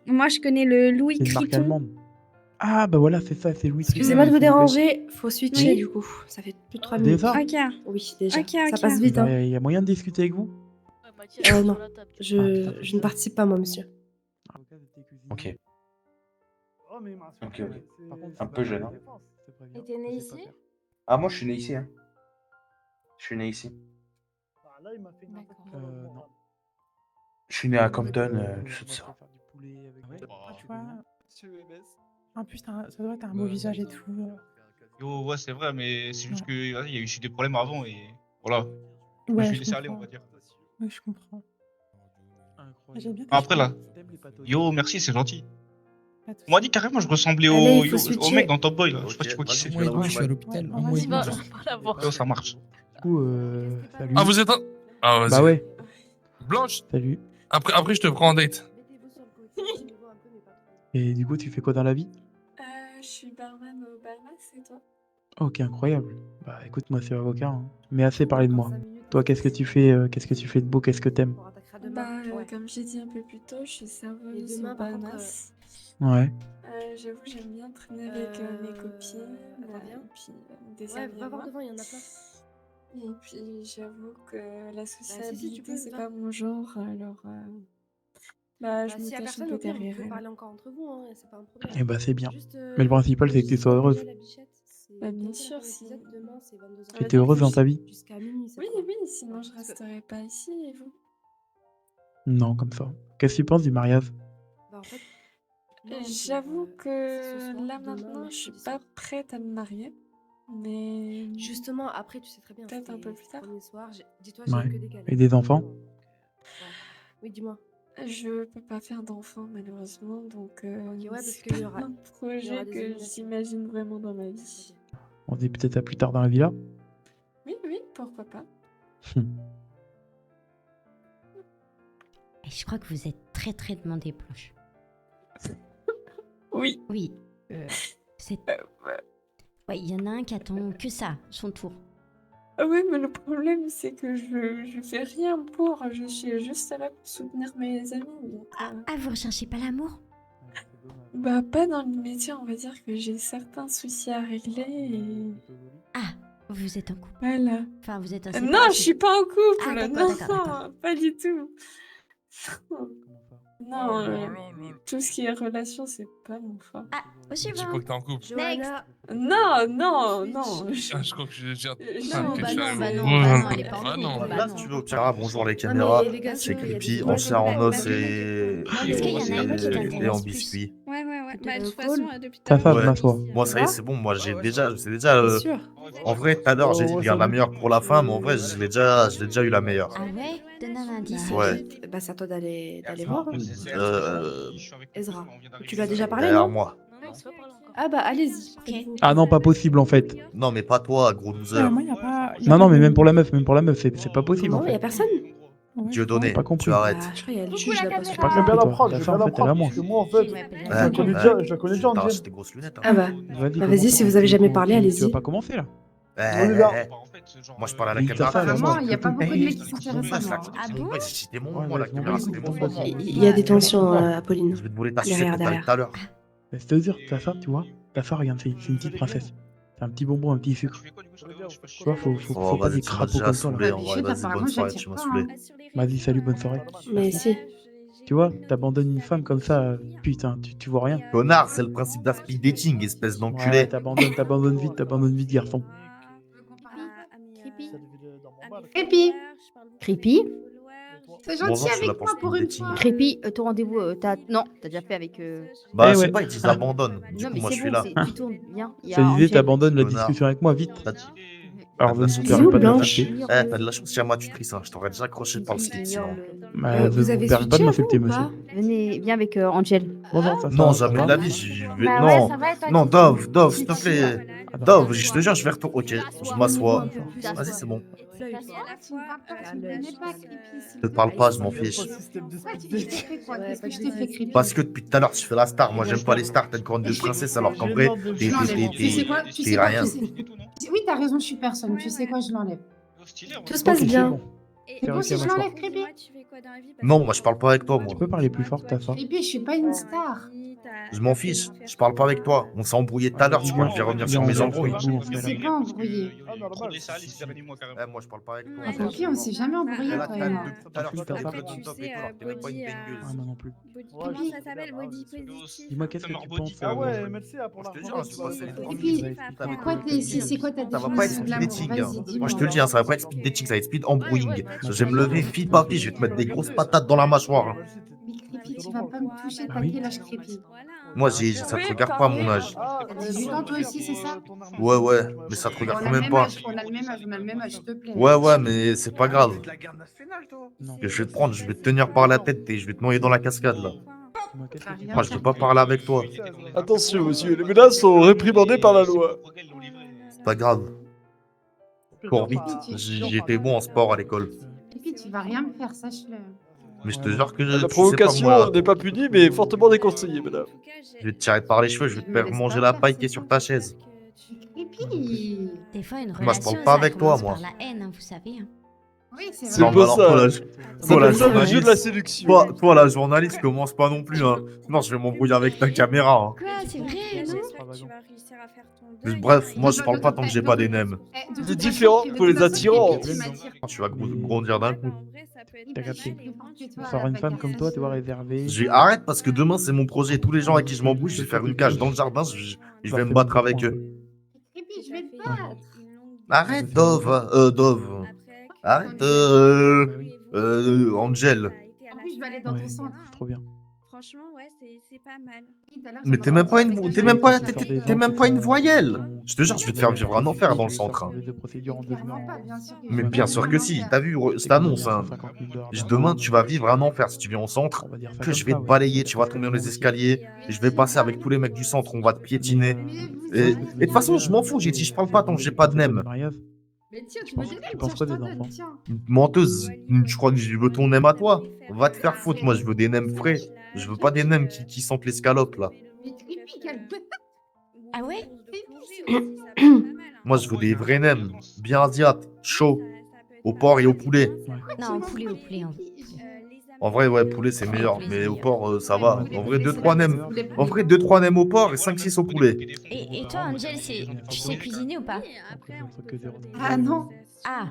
I: Moi, je connais le Louis
E: C'est une marque
I: Criton.
E: allemande. Ah bah voilà, c'est ça, c'est Louis Vuitton.
Q: Excusez-moi de vous
E: s'il vous plaît.
Q: déranger, faut switcher
I: Oui.
Q: du coup. Ça fait plus de 3 minutes.
E: Déjà?
I: Ok.
Q: Oui, déjà.
I: Ok,
Q: Ça
I: ok.
Q: passe vite. Hein.
E: Il y a moyen de discuter avec vous?
Q: Non,
E: Ah,
Q: je ne participe pas, moi, monsieur.
G: Ok.
K: Oh, mais
G: Ok. Un peu jeune, hein.
P: Et t'es né ici?
G: Ah, moi, je suis né ici, hein. Je suis né ici.
K: Là, il m'a fait une
E: non.
G: Je suis né à Compton, tout ça.
F: Ah, tu vois. En plus, ça doit être un beau visage et tout.
R: Yo, ouais, c'est vrai, mais c'est juste que vas-y, il y a eu des problèmes avant et voilà. Je me
F: Ouais,
R: suis
F: je
R: laissé aller, on
F: comprends.
R: va dire.
F: Oui, je comprends. J'aime bien.
R: Après là, yo, merci, c'est gentil. On m'a dit carrément, je ressemblais
Q: Allez, il faut
R: au
Q: switcher.
R: mec dans Top Boy là. Je sais pas si tu vois qui c'est.
S: Moi, je suis à l'hôpital. Moi,
J: Vas-y, va,
S: je-
J: on va la voir.
R: Yo, ça marche.
E: Du coup, salut.
M: Ah, vous êtes un. Ah, vas-y.
E: Bah ouais,
M: Blanche,
E: salut.
M: après, je te prends en date.
E: Et du coup, tu fais quoi dans la vie?
L: Je suis barman au Bahamas et toi?
E: Ok, incroyable. Bah écoute, moi c'est avocat, hein. Mais assez parlé de moi. Toi, qu'est-ce que tu fais de beau, qu'est-ce que t'aimes?
L: Comme j'ai dit un peu plus tôt, je suis serveuse au Bahamas.
E: Ouais.
L: J'avoue, j'aime bien traîner avec mes copines et puis des amis à moi.
Q: il y en a plein.
L: Et puis j'avoue que la sociabilité, c'est pas mon genre, alors je me cache un peu derrière elle.
Q: parler encore entre vous, hein, c'est pas un problème.
E: Et bah c'est bien. Mais le principal, c'est que tu sois heureuse.
L: Bah bien sûr, si.
E: Tu étais heureuse dans ta vie?
L: Oui, oui, sinon je resterais pas ici, et vous?
E: Non, comme ça. Qu'est-ce que tu penses du mariage?
L: J'avoue que là maintenant, je suis pas prête à me marier, mais
Q: Justement, après, tu sais très bien.
L: peut-être un peu plus tard.
Q: Dis-toi,
E: Ouais.
Q: que des galères.
E: Et des enfants?
Q: Oui, dis-moi.
L: Je peux pas faire d'enfant malheureusement, donc
Q: parce
L: c'est
Q: qu'il y
L: pas
Q: aura-
L: un projet
Q: des
L: que
Q: éliminations.
L: j'imagine vraiment dans ma vie.
E: On se dit peut-être à plus tard dans la villa?
L: Oui, oui, pourquoi pas.
P: Et je crois que vous êtes très très demandé, Blanche.
L: Oui.
P: Oui. C'est... Ouais, il y en a un qui attend que ça, son tour.
L: Ah oui, mais le problème c'est que je fais rien pour, je suis juste là pour soutenir mes amis. Donc,
P: Ah, vous recherchez pas l'amour?
L: bah pas dans l'immédiat, on va dire que j'ai certains soucis à régler et...
P: Ah, vous êtes en couple?
L: Voilà.
P: Enfin, vous êtes en
L: Non,
P: séparation.
L: je suis pas en couple,
P: Ah,
L: non,
P: d'accord, d'accord.
L: pas du tout. Non, tout ce qui est relation, c'est pas mon fort.
P: Ah, au
M: Dis
P: suivant.
M: pas que t'es en couple.
P: Next.
L: Non, non, non.
M: Ah, je crois que je viens.
L: Non,
M: que
L: bah
M: tu
L: non,
M: arrives
L: bah
M: au
L: non,
M: bout.
L: bah non, elle est pas en
M: Ah
L: couple,
M: non.
L: bah
D: Là,
L: non.
D: si tu veux, Optara, bonjour les caméras.
Q: les gars,
D: C'est
Q: il y a des
D: creepy,
Q: trucs
D: en
Q: que
D: chair en
Q: je
D: os
Q: vais
D: et
P: Est-ce qu'il y en a une qui t'intéresse
D: et en
P: plus?
D: biscuit.
I: Ouais, bah, de toute
Q: Call.
I: façon, depuis tout
E: Ça,
I: à
E: ça,
I: l'heure.
E: je m'assois.
D: Moi, ça y est, c'est bon. Moi, c'est déjà.
Q: Bien sûr.
D: En vrai, tout à l'heure, j'ai dit de garder la meilleure pour la fin, mais en vrai, je l'ai déjà eu la meilleure.
P: Ah ouais? Donne un indice.
D: Ouais.
Q: Bah, c'est à toi d'aller voir. hein.
D: Euh,
Q: Ezra. Tu l'as déjà parlé,
D: derrière
Q: non?
D: moi.
Q: Ah bah, allez-y. faites-vous.
E: Ah non, pas possible en fait.
D: Non, mais pas toi, gros loser.
F: Moi, y a pas.
E: Non, non, mais même pour la meuf, c'est pas possible en
Q: Non, y a
E: fait.
Q: personne.
D: Dieudonné,
E: J'ai pas compris.
D: tu arrêtes.
Q: Ah, je crois qu'il y a le juge là-bas.
E: J'ai pas
K: Je vais bien
E: compris,
K: la
E: toi.
K: prendre,
E: La
K: je vais
E: fin,
K: bien
E: en
K: la
E: fait, elle a
K: prendre,
E: moins.
K: parce que moi, en fait, je la connais déjà,
D: T'arraches
K: Angel.
D: tes grosses lunettes.
Q: Ah bah.
E: Vas-y,
Q: Bah, vas-y, si vous avez jamais parlé,
E: Tu
Q: allez-y.
E: vas pas commencer là?
D: Moi, je parle à la
E: Oui,
D: caméra.
E: ça,
H: Vraiment,
E: moi,
H: il y a pas beaucoup de mecs qui
D: Écoute,
H: s'intéressent à
D: mon
H: moi.
D: gosse, là,
P: Ah
D: mon
P: bon?
D: gosse, c'était mon
E: Ouais,
D: moment, la
E: ouais,
D: caméra,
E: ouais,
D: c'était mon
E: ouais.
D: moment.
Q: Il y a des tensions, Apolline.
D: Je vais te voler ta
Q: Derrière,
D: sucette que t'as
Q: derrière.
D: tout à l'heure.
E: Laisse te dire, ta soeur, tu vois? Ta soeur, regarde, c'est une petite princesse. C'est un petit bonbon, un petit sucre. Tu vois, faut
D: Oh,
E: pas
D: vas-y,
E: des
D: tu m'as
E: crapauds
D: déjà
E: comme toi
D: saoulé,
E: là.
D: en vrai,
H: Bichette,
D: vas-y,
H: apparemment,
D: bonne soirée,
H: j'attire
D: tu m'as
H: pas,
D: saoulé.
E: Vas-y, salut, bonne soirée.
Q: Mais si.
E: Tu vois, t'abandonnes une femme comme ça, putain, tu vois rien.
D: Connard, c'est le principe d'un speed dating, espèce
E: Ouais,
D: d'enculé.
E: t'abandonnes vite, garçon.
H: Creepy.
T: Creepy.
H: C'est
D: Bonjour,
H: gentil
D: je suis
H: avec
D: là pour
H: moi
D: speed
H: pour une
D: dating.
H: fois.
T: Creepy, ton rendez-vous, non, t'as déjà fait avec.
D: Bah,
E: Eh
D: je sais
E: ouais.
D: pas, ils disent abandonne. Du
T: Non,
D: coup,
T: mais
D: moi, je
T: c'est
D: suis
T: bon,
D: là.
T: tu tournes bien. Il y a
E: Ça disait,
T: Angèle.
E: t'abandonnes la
D: Connard.
E: discussion avec moi, vite.
D: T'as
E: Alors,
D: de la
E: ne
D: chance.
E: vous permets pas de
Q: Blanche.
E: m'insulter.
D: T'as de la chance, tiens, moi, tutrice, hein. Je t'aurais déjà accroché par le slip, sinon.
E: Bah,
Q: Vous
E: ne
Q: avez
E: vous permets pas de
Q: switché,
E: m'insulter,
Q: vous, ou
E: monsieur.
Q: pas
T: Venez, viens avec Angel.
E: Bonjour, ça
D: Non,
E: va, ça
D: jamais
E: va
D: de la vie, j'y vais.
H: Bah ouais,
D: Non,
H: ça va, et toi,
D: non,
H: tu-
D: Dove, s'il te plaît. Dove, je te jure, je vais retourner. Ok, je m'assois. Vas-y, c'est bon.
H: Tu me parles pas, tu me connais pas, Creepy.
D: Je te parle pas, je m'en fiche.
H: Pourquoi tu t'es fait quoi? Qu'est-ce que je t'ai fait, Creepy?
D: Parce que depuis tout à l'heure, tu fais la star. Moi, j'aime pas les stars. T'as une couronne de princesse, alors qu'en vrai,
H: Je l'enlève. Tu sais quoi? Tu sais quoi?
D: rien.
H: Oui, t'as raison, je suis personne. Tu sais quoi? Je l'enlève.
Q: Tout se passe bien.
H: C'est bon si je l'enlève, Creepy?
D: Non, moi, je parle pas avec toi, moi.
E: Tu peux parler plus fort, ta soeur?
H: Creepy, je suis pas une star.
D: Je m'en fiche. Je parle pas avec toi. On s'est embrouillé tout à l'heure. Tu vois, je vais revenir sur mes embrouilles.
H: C'est pas embrouillé.
D: Moi, je parle pas avec toi.
H: Ah, Creepy, on s'est jamais embrouillé, toi et moi.
D: Tout à l'heure, tu parles
E: Après,
D: de
E: tu
D: top et tout, alors que t'es même pas une
E: Ah,
D: baigneuse.
E: moi non plus.
I: Comment ça s'appelle? Body positive.
E: Dis-moi, qu'est-ce que tu penses
K: Ah ouais, merci pour
D: Je te
K: l'argent.
D: jure, tu vois, c'est les
H: Creepy, c'est quoi ta
D: Ça va pas être
H: définition de
D: speed
H: l'amour?
D: dating.
H: Vas-y,
D: Hein.
H: dis-moi.
D: Moi, je te le dis, hein, ça va pas être speed dating, ça va être speed embrouilling. Je vais me lever, fille par fille, je vais te mettre des grosses patates dans la mâchoire. hein.
H: Mais Creepy, tu vas pas me toucher,
E: Ah
H: t'as
E: oui.
H: quel âge, Creepy?
D: Moi, ça te regarde pas mon âge.
H: T'as 18 ans toi aussi, c'est ça?
D: Ouais, mais ça te regarde
H: On
D: quand
H: a le
D: même
H: même
D: pas.
H: âge, on a le même âge, on a le même âge, s'il te plaît.
D: Ouais, mais c'est pas grave.
G: De la garde nationale, toi.
D: Que je vais te prendre, je vais te tenir par la tête et je vais te noyer dans la cascade là. Moi, je veux pas parler avec toi.
K: Attention, monsieur, les menaces sont réprimandées par la loi.
D: C'est pas grave. Cours vite. J'étais bon en sport à l'école.
H: Et puis tu vas rien me faire, sache-le.
D: Mais je te jure que
K: La
D: tu sais
K: provocation
D: pas, moi,
K: n'est pas punie, mais fortement déconseillée, madame.
D: je vais te tirer par les cheveux, je vais te faire manger la paille qui est sur ta chaise.
H: Et puis...
P: Des fois, une
D: Moi, je
P: relation,
D: parle pas
P: ça
D: avec toi,
P: commence
D: moi.
P: par la haine, hein, vous savez. Hein.
H: Oui, c'est
K: C'est
H: vrai.
K: pas
D: alors,
K: ça.
D: toi, la
K: Le jeu de la séduction.
D: toi, la journaliste, commence pas non plus, hein. Non, je vais m'embrouiller avec ta caméra, hein.
P: Quoi, c'est vrai, non?
D: Bref, moi, je parle pas tant que j'ai pas des nems.
K: C'est différent pour les attirants.
D: Tu vas grandir d'un coup.
E: T'as capté. Pour faire une femme comme toi, tu vois, réservée.
D: Arrête parce que demain, c'est mon projet. Tous les gens à qui je m'embrouille, je vais faire une cage dans le jardin, je vais me battre avec eux.
H: Et puis je vais te battre.
D: Arrête, Dove. Arrête, Angel.
H: En plus, je vais aller dans ton centre.
E: Trop bien.
I: Franchement, ouais, c'est pas mal.
D: Mais t'es même pas une voyelle. Je te jure, je vais te faire vivre un enfer dans le centre. Hein. Mais bien sûr que si. T'as vu cette annonce, hein. Demain, tu vas vivre un enfer si tu viens au centre. Que je vais te balayer, tu vas tomber dans les escaliers. Et je vais passer avec tous les mecs du centre, on va te piétiner. Et de toute façon, je m'en fous, j'ai dit, je parle pas tant que j'ai pas de nem.
H: Mais tiens, tu me dis,
E: Tu penses quoi des enfants?
D: Menteuse, tu crois que je veux ton nem à toi? Va te faire foutre, moi je veux des nems frais. Je veux pas des nems qui sentent l'escalope là.
H: Mais creepy, quel
P: Ah ouais?
D: Moi je veux des vrais nems, bien asiates, chauds, au porc et au poulet.
P: Non, au poulet, hein.
D: En vrai, ouais, poulet c'est meilleur, mais au porc ça va. En vrai, 2-3 nems. En vrai, 2-3 nems au porc et 5-6 au poulet.
P: Et toi, Angel, tu sais cuisiner ou pas?
H: Ah non.
P: Ah.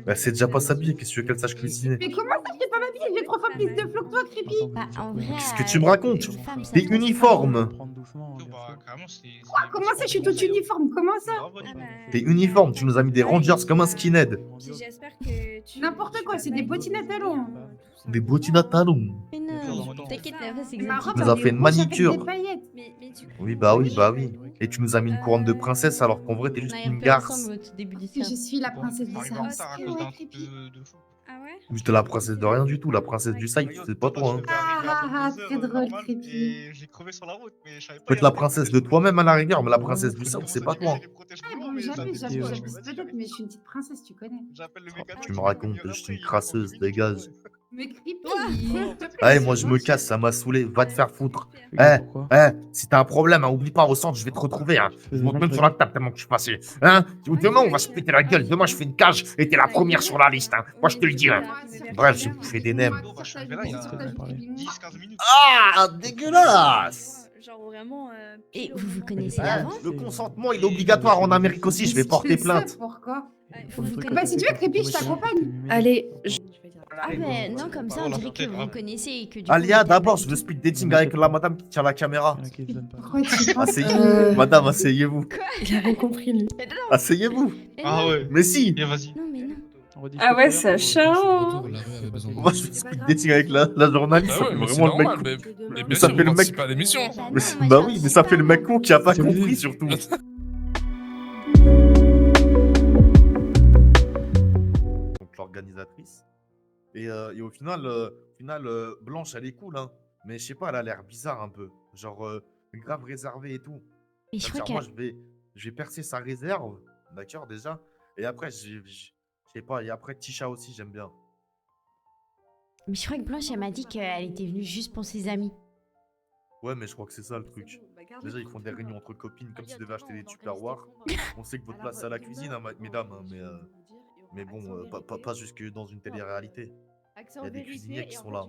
D: Bah, c'est déjà pas s'habiller, qu'est-ce que tu veux qu'elle sache cuisiner?
H: Mais comment ça, je fais pas m'habiller? J'ai 3 fois plus de flots que toi, creepy.
P: Bah, en vrai.
D: Qu'est-ce que tu me racontes? T'es uniforme.
H: Quoi? Comment ça, je suis toute uniforme? Comment ça?
D: T'es uniforme, tu nous as mis des rangers comme un skinhead.
H: N'importe quoi, c'est des bottines à talons.
D: Des bottines à talons.
P: Mais non, t'inquiète, c'est
H: Ma robe,
D: Tu nous as
H: elle
D: fait
H: est
D: une
H: rouge avec
D: manicure.
H: des paillettes.
D: Oui. Et tu nous as mis une couronne de princesse alors qu'en vrai t'es juste une garce.
H: Je suis la princesse du Saïs.
D: J'étais la princesse de rien du tout, la princesse du Saïf, c'est pas toi. Hein.
H: Ah, très drôle, creepy.
R: J'ai crevé sur la route, mais je savais pas.
D: Peut être la princesse de toi-même à la rigueur, mais la princesse du Saïf, c'est pas toi.
H: Ah bon, j'abuse peut-être, mais je suis une petite princesse, tu connais.
D: Tu me racontes que je suis une crasseuse, dégage.
H: Mais creepy.
D: Allez, moi je me casse, ça m'a saoulé, va te faire foutre. Si t'as un problème, hein, oublie pas, au centre, je vais te retrouver. Hein. Je monte même sur la table tellement que je suis passé. Hein. Demain, on va se péter la gueule. Demain, je fais une cage et t'es la première sur la liste. Hein. Moi, je te le dis. Hein. Bref, j'ai bouffé des nems. Ah, dégueulasse!
I: Genre vraiment.
P: Et vous vous connaissez avant?
D: Le consentement, il est obligatoire en Amérique aussi, je vais porter plainte.
H: Pourquoi?
P: Vous
H: Bah, si tu veux, creepy, je t'accompagne.
Q: Allez,
P: Ah ben non, comme ça on dirait que vous connaissez et que du coup,
D: Alia,
P: vous
D: d'abord,
P: tapez.
D: je veux speed dating avec la madame qui tient la caméra.
H: Pourquoi tu penses
D: Asseyez-vous, madame, asseyez-vous.
Q: il a rien compris, lui.
D: Asseyez-vous.
R: Ah ouais.
D: Mais si.
R: Vas-y.
P: Non mais non.
L: Ah ouais, ça change.
D: Moi, je fais speed dating avec la journaliste.
M: Ah
D: Ça
M: ouais,
D: fait
M: mais c'est
D: vraiment le
M: normal,
D: mec.
M: mais
D: Mais
M: bien
D: ça
M: sûr,
D: fait le
M: vous
D: mec.
M: participez à l'émission.
D: Bah oui, mais ça fait le mec con qui a pas compris surtout. Donc l'organisatrice. Et au final, Blanche, elle est cool, hein. Mais je sais pas, elle a l'air bizarre un peu. Genre, grave réservée et tout.
P: Et je crois
D: moi, je vais percer sa réserve, d'accord, déjà. Et après, je sais pas, et après, Tisha aussi, j'aime bien.
P: Mais je crois que Blanche, elle m'a dit qu'elle était venue juste pour ses amis.
D: Ouais, mais je crois que c'est ça le truc. Déjà, ils font des réunions entre copines comme s'ils devaient acheter des tupperwares. On sait que votre place, c'est à la cuisine, hein, mesdames, hein, mais bon, pas jusque dans une télé-réalité. Il y a des cuisiniers qui sont là.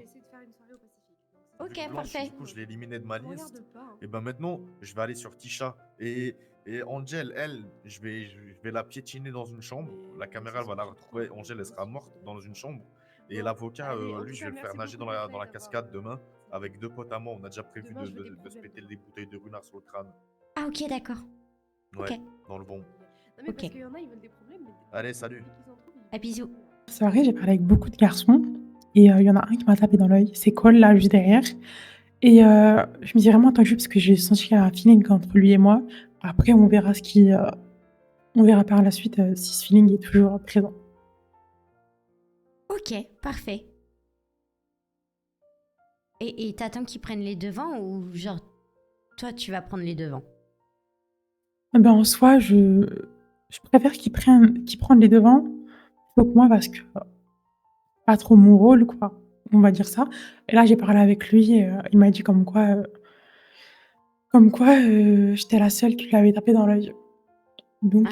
P: Ok,
D: Blanche,
P: parfait.
D: Du coup, je l'ai éliminé de ma liste. Et ben maintenant, je vais aller sur Tisha. Et Angel, elle, je vais la piétiner dans une chambre. La caméra, elle va la retrouver. Angel, elle sera morte dans une chambre. Et l'avocat, lui, je vais le faire nager dans la cascade demain. Avec 2 potes à moi, on a déjà prévu de se péter des bouteilles de runard sur le crâne.
P: Ah ok, d'accord.
D: Ouais,
P: Ok.
D: dans le bon.
P: Ok.
D: Allez, salut.
P: À bisous.
F: C'est vrai, j'ai parlé avec beaucoup de garçons et il y en a un qui m'a tapé dans l'œil. C'est Cole là, juste derrière. Et je me dis vraiment tant que parce que j'ai senti qu'il y a un feeling entre lui et moi. Après, on verra on verra par la suite si ce feeling est toujours présent.
P: Ok, parfait. Et t'attends qu'ils prennent les devants ou genre, toi, tu vas prendre les devants?
F: Ah ben, en soi, je préfère qu'ils prennent les devants plutôt que moi parce que pas trop mon rôle, quoi, on va dire ça. Et là, j'ai parlé avec lui et il m'a dit comme quoi, j'étais la seule qui lui avait tapé dans l'œil. Donc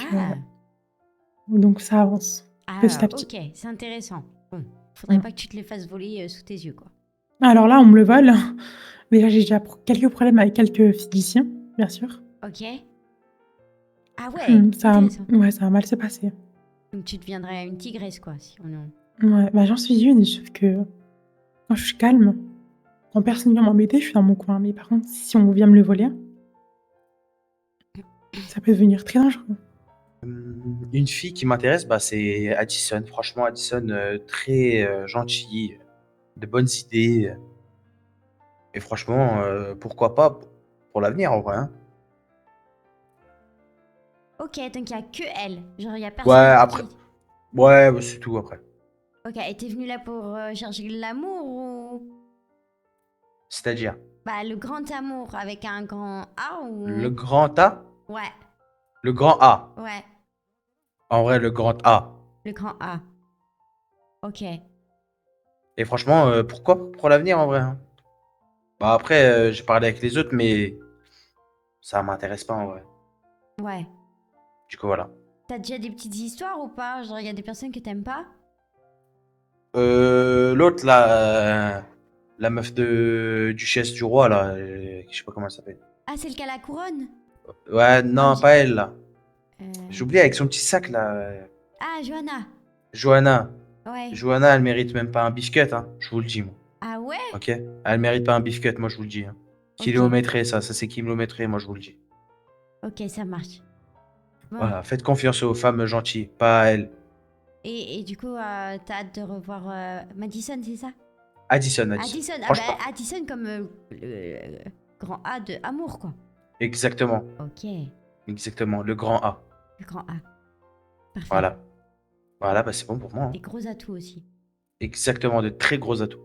F: ça avance, petit
P: Ah,
F: à petit.
P: ok, c'est intéressant. Bon, faudrait
F: Mmh.
P: pas que tu te les fasses voler sous tes yeux, quoi.
F: Alors là, on me le vole. Déjà, j'ai déjà quelques problèmes avec quelques physiciens, bien sûr.
P: Ok. Ah ouais, intéressant.
F: Ouais, ça va mal se passer.
P: Donc tu deviendrais une tigresse, quoi, si on en...
F: Ouais, bah, j'en suis une, sauf que quand je suis calme, quand personne vient m'embêter, je suis dans mon coin. Mais par contre, si on vient me le voler, ça peut devenir très dangereux.
G: Une fille qui m'intéresse, bah, c'est Addison. Franchement, Addison, très gentille, de bonnes idées. Et franchement, pourquoi pas pour l'avenir en vrai, hein.
P: Ok, donc il y a que elle. Genre, il y a
G: Ouais,
P: personne
G: après.
P: qui...
G: Ouais, bah, c'est tout après.
P: Ok, et t'es venu là pour chercher l'amour ou...
G: C'est-à-dire,
P: Bah, le grand amour avec un grand A ou...
G: le grand A,
P: Ouais,
G: le grand A.
P: ouais,
G: En vrai, le grand A.
P: le grand A. Ok.
G: Et franchement, pourquoi pour l'avenir en vrai, hein. Bah après, j'ai parlé avec les autres, mais ça m'intéresse pas en vrai.
P: Ouais.
G: Du coup, voilà.
P: T'as déjà des petites histoires ou pas? Genre, il y a des personnes que t'aimes pas?
G: L'autre là, la meuf de duchesse du roi là, je sais pas comment elle s'appelle.
P: Ah, celle qui a la couronne?
G: Ouais, non,
P: j'ai-
G: pas elle là.
P: Euh,
G: J'ai oublié avec son petit sac là.
P: Ah, Johanna.
G: Johanna.
P: Ouais.
G: Johanna, elle mérite même pas un biscuit, hein. Je vous le dis, moi.
P: Ah ouais?
G: Ok? Elle mérite pas un biscuit, moi, je vous le dis, hein. Kilométré, ça c'est kilométré, moi, je vous le dis.
P: Ok, ça marche. Bon.
G: Voilà, faites confiance aux femmes gentilles, pas à elle.
P: Et du coup, t'as hâte de revoir Madison, c'est ça?
G: Addison.
P: Addison, ah
G: Franchement,
P: bah Addison comme le grand A de amour, quoi.
G: exactement.
P: Ok,
G: Exactement, le grand A.
P: le grand A. Parfait.
G: Voilà. Voilà, bah c'est bon pour moi, hein.
P: Des gros atouts aussi.
G: Exactement, de très gros atouts.